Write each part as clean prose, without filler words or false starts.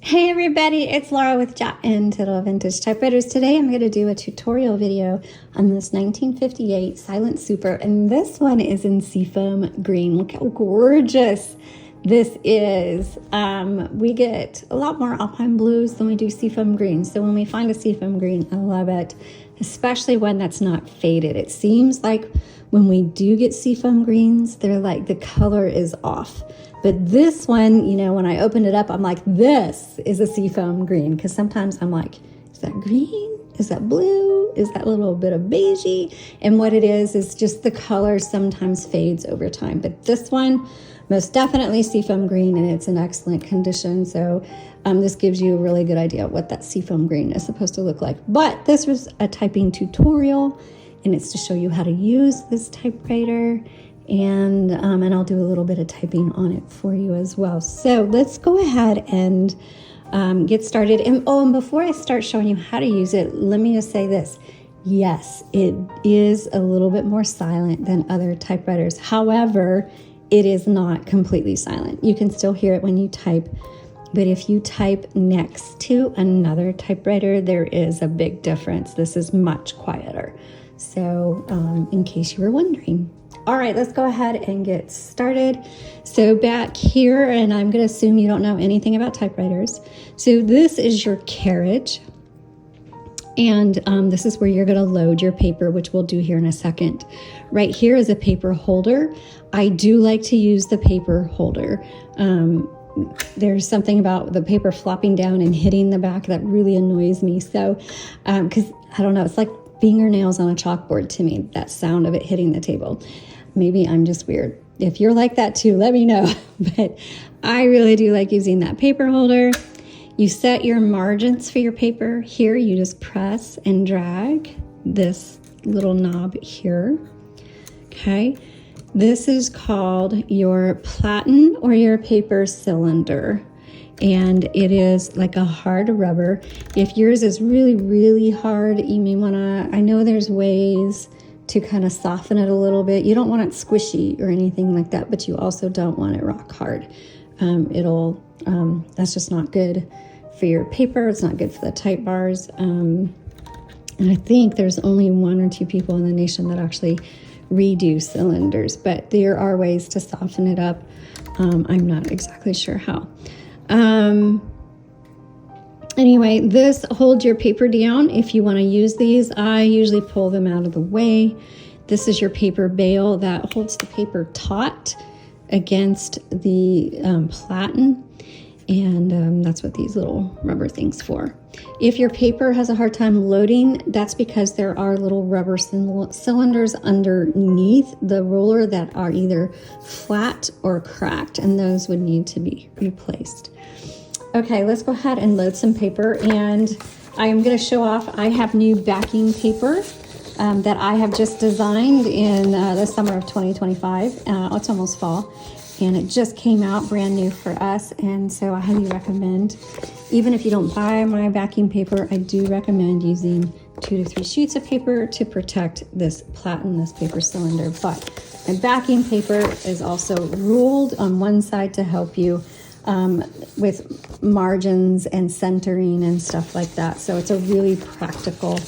Hey everybody, it's Laura with Jot and Tittle Vintage Typewriters. Today I'm going to do a tutorial video on this 1958 Silent Super, and this one is in seafoam green. Look how gorgeous this is. We get a lot more alpine blues than we do seafoam green, so when we find a seafoam green, I love it, especially one that's not faded. It seems like when we do get seafoam greens, they're like the color is off. But this one, you know, when I opened it up, I'm like, this is a seafoam green. Because sometimes I'm like, is that green? Is that blue? Is that a little bit of beigey? And what it is just the color sometimes fades over time. But this one, most definitely seafoam green, and it's in excellent condition. So this gives you a really good idea of what that seafoam green is supposed to look like. But this was a typing tutorial, and it's to show you how to use this typewriter. And I'll do a little bit of typing on it for you as well. So let's go ahead and get started. And before I start showing you how to use it, let me just say this. Yes, it is a little bit more silent than other typewriters. However, it is not completely silent. You can still hear it when you type. But if you type next to another typewriter, there is a big difference. This is much quieter. So in case you were wondering. All right, let's go ahead and get started. So back here, and I'm going to assume you don't know anything about typewriters. So this is your carriage. And this is where you're going to load your paper, which we'll do here in a second. Right here is a paper holder. I do like to use the paper holder. There's something about the paper flopping down and hitting the back that really annoys me. So, because I don't know, it's like fingernails on a chalkboard to me, that sound of it hitting the table. Maybe I'm just weird. If you're like that too, let me know. But I really do like using that paper holder. You set your margins for your paper. Here you just press and drag this little knob here. Okay. This is called your platen or your paper cylinder. And it is like a hard rubber. If yours is really, really hard, you may want to, I know there's ways to kind of soften it a little bit. You don't want it squishy or anything like that, but you also don't want it rock hard. That's just not good for your paper. It's not good for the type bars. And I think there's only 1 or 2 people in the nation that actually redo cylinders, but there are ways to soften it up. I'm not exactly sure how. Anyway, this holds your paper down. If you want to use these, I usually pull them out of the way. This is your paper bail that holds the paper taut against the platen. And that's what these little rubber things for. If your paper has a hard time loading, that's because there are little rubber cylinders underneath the ruler that are either flat or cracked, and those would need to be replaced. Okay, let's go ahead and load some paper, and I am going to show off, I have new backing paper that I have just designed in the summer of 2025. It's almost fall. And it just came out brand new for us, and so I highly recommend, even if you don't buy my backing paper, I do recommend using 2 to 3 sheets of paper to protect this platen, this paper cylinder. But my backing paper is also ruled on one side to help you with margins and centering and stuff like that. So it's a really practical,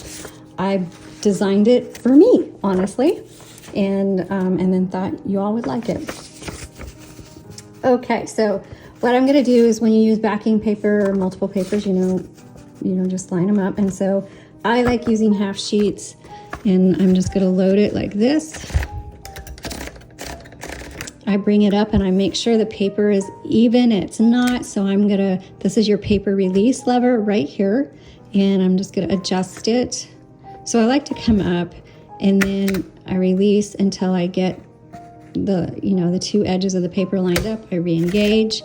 I designed it for me, honestly, and then thought you all would like it. Okay, so what I'm going to do is when you use backing paper or multiple papers, you know, just line them up. And so I like using half sheets, and I'm just going to load it like this. I bring it up and I make sure the paper is even. It's not, so this is your paper release lever right here, and I'm just going to adjust it. So I like to come up and then I release until I get the 2 edges of the paper lined up. I re-engage.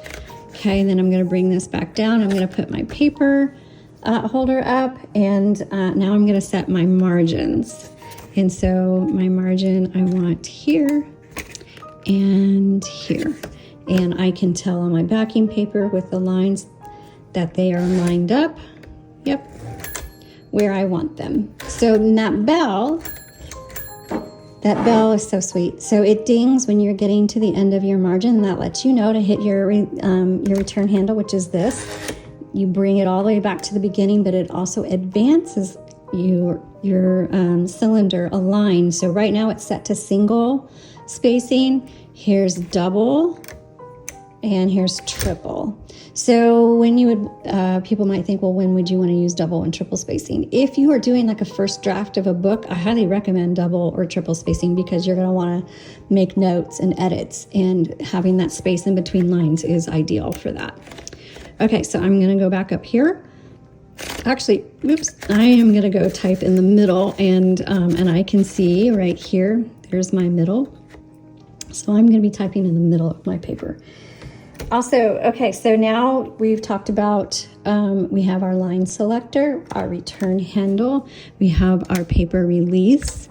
Okay, and then I'm going to bring this back down. I'm going to put my paper holder up, and now I'm going to set my margins. And so my margin I want here and here. And I can tell on my backing paper with the lines that they are lined up. Yep, where I want them. So that bell is so sweet. So it dings when you're getting to the end of your margin, and that lets you know to hit your return handle, which is this. you bring it all the way back to the beginning, but it also advances your cylinder a line. So right now it's set to single spacing. Here's double, and here's triple. So when you would, people might think, well, when would you want to use double and triple spacing? If you are doing like a first draft of a book, I highly recommend double or triple spacing, because you're going to want to make notes and edits, and having that space in between lines is ideal for that. Okay, so I'm going to go back up here. Actually, oops, I am going to go type in the middle, and I can see right here, there's my middle. So I'm going to be typing in the middle of my paper. Also, okay, so now we've talked about, we have our line selector, our return handle, we have our paper release,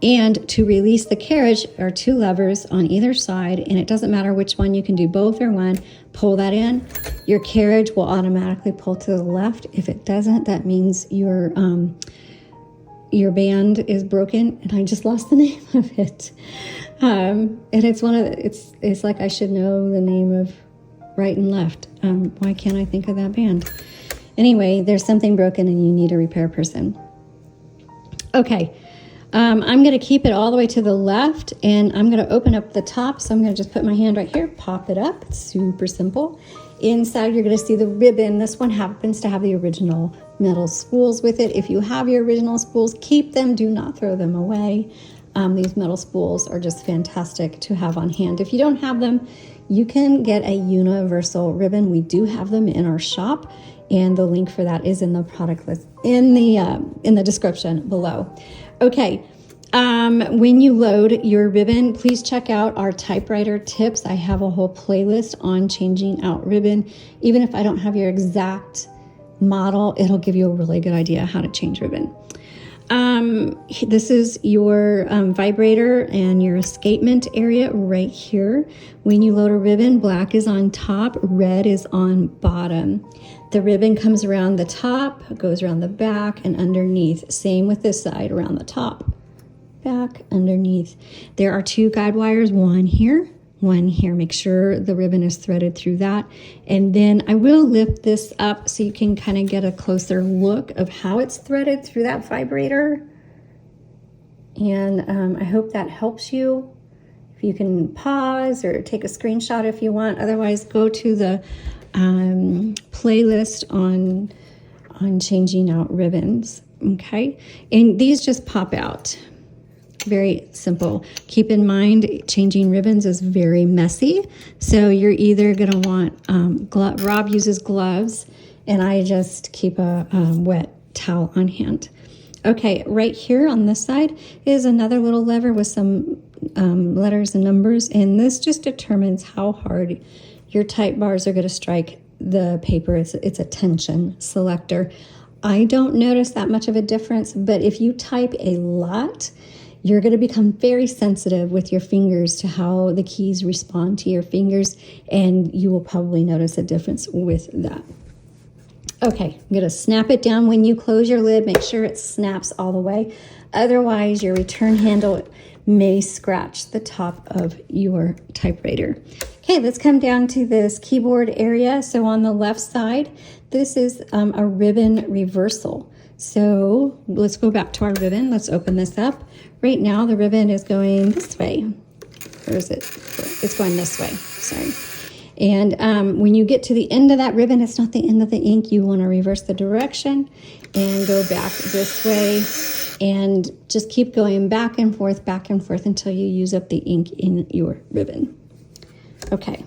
and to release the carriage are two levers on either side, and it doesn't matter which one, you can do both or one. Pull that in, your carriage will automatically pull to the left. If it doesn't, that means your band is broken, and I just lost the name of it. And it's one of the, it's like I should know the name of right and left. Why can't I think of that band? Anyway, there's something broken and you need a repair person. Okay, I'm going to keep it all the way to the left, and I'm going to open up the top. So I'm going to just put my hand right here, pop it up. It's super simple. Inside, you're going to see the ribbon. This one happens to have the original metal spools with it. If you have your original spools, keep them. Do not throw them away. These metal spools are just fantastic to have on hand. If you don't have them, you can get a universal ribbon. We do have them in our shop, and the link for that is in the product list in the description below. Okay, when you load your ribbon, please check out our typewriter tips. I have a whole playlist on changing out ribbon. Even if I don't have your exact model, it'll give you a really good idea how to change ribbon. This is your vibrator and your escapement area right here. When you load a ribbon, black is on top, red is on bottom. The ribbon comes around the top, goes around the back and underneath. Same with this side, around the top, back, underneath. There are two guide wires, one here. Make sure the ribbon is threaded through that. And then I will lift this up so you can kind of get a closer look of how it's threaded through that vibrator. And I hope that helps you. If you can pause or take a screenshot if you want. Otherwise, go to the playlist on changing out ribbons. Okay, and these just pop out. Very simple. Keep in mind, changing ribbons is very messy. So you're either going to want, Rob uses gloves, and I just keep a wet towel on hand. Okay, right here on this side is another little lever with some letters and numbers, and this just determines how hard your type bars are going to strike the paper. It's a tension selector. I don't notice that much of a difference, but if you type a lot, you're going to become very sensitive with your fingers to how the keys respond to your fingers, and you will probably notice a difference with that. Okay, I'm going to snap it down. When you close your lid, make sure it snaps all the way. Otherwise, your return handle may scratch the top of your typewriter. Okay, let's come down to this keyboard area. So on the left side, this is a ribbon reversal. So let's go back to our ribbon. Let's open this up. Right now, the ribbon is going this way. Where is it? It's going this way, sorry. And when you get to the end of that ribbon, it's not the end of the ink. You want to reverse the direction and go back this way. And just keep going back and forth until you use up the ink in your ribbon. Okay.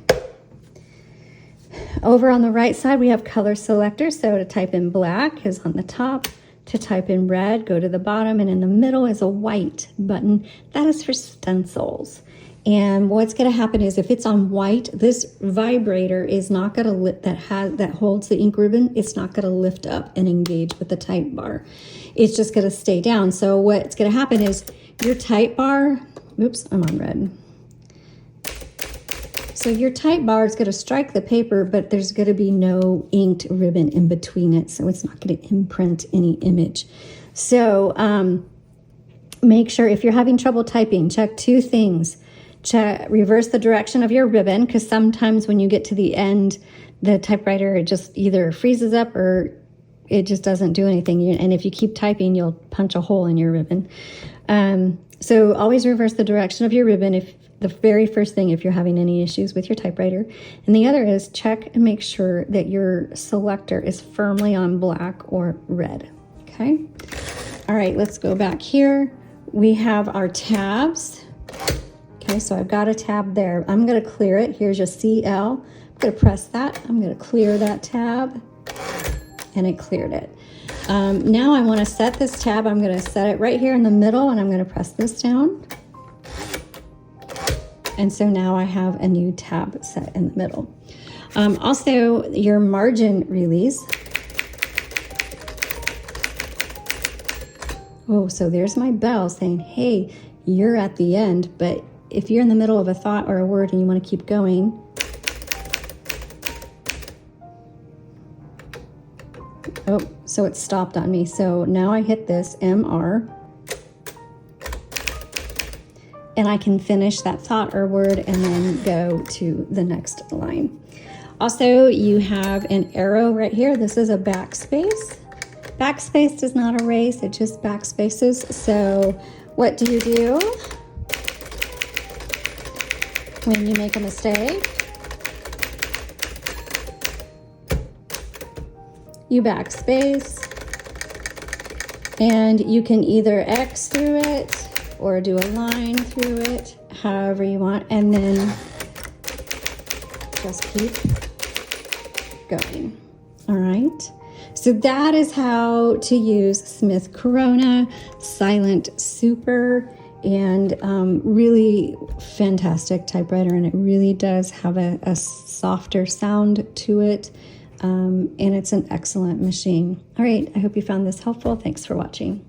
Over on the right side, we have color selector. So to type in black is on the top. To type in red, go to the bottom, and in the middle is a white button. That is for stencils. And what's going to happen is if it's on white, this vibrator is not going to lift, that holds the ink ribbon, it's not going to lift up and engage with the type bar. It's just going to stay down. So what's going to happen is your type bar, oops, I'm on red. So your type bar is going to strike the paper, but there's going to be no inked ribbon in between it, so it's not going to imprint any image. So make sure if you're having trouble typing, check two things. Reverse the direction of your ribbon, because sometimes when you get to the end, the typewriter, it just either freezes up or it just doesn't do anything. And if you keep typing, you'll punch a hole in your ribbon. So always reverse the direction of your ribbon, if the very first thing, if you're having any issues with your typewriter. And the other is check and make sure that your selector is firmly on black or red. Okay. All right, let's go back here. We have our tabs. Okay, so I've got a tab there. I'm going to clear it. Here's your CL. I'm going to press that. I'm going to clear that tab, and it cleared it. Now I want to set this tab. I'm going to set it right here in the middle, and I'm going to press this down. And so now I have a new tab set in the middle. Also, your margin release. Oh, so there's my bell saying, hey, you're at the end. But if you're in the middle of a thought or a word and you want to keep going, oh, so it stopped on me. So now I hit this MR, and I can finish that thought or word and then go to the next line. Also, you have an arrow right here. This is a backspace. Backspace does not erase, it just backspaces. So what do you do when you make a mistake? You backspace, and you can either X through it or do a line through it, however you want, and then just keep going. All right. So that is how to use Smith Corona Silent Super, and really fantastic typewriter, and it really does have a softer sound to it, and it's an excellent machine. All right, I hope you found this helpful. Thanks for watching.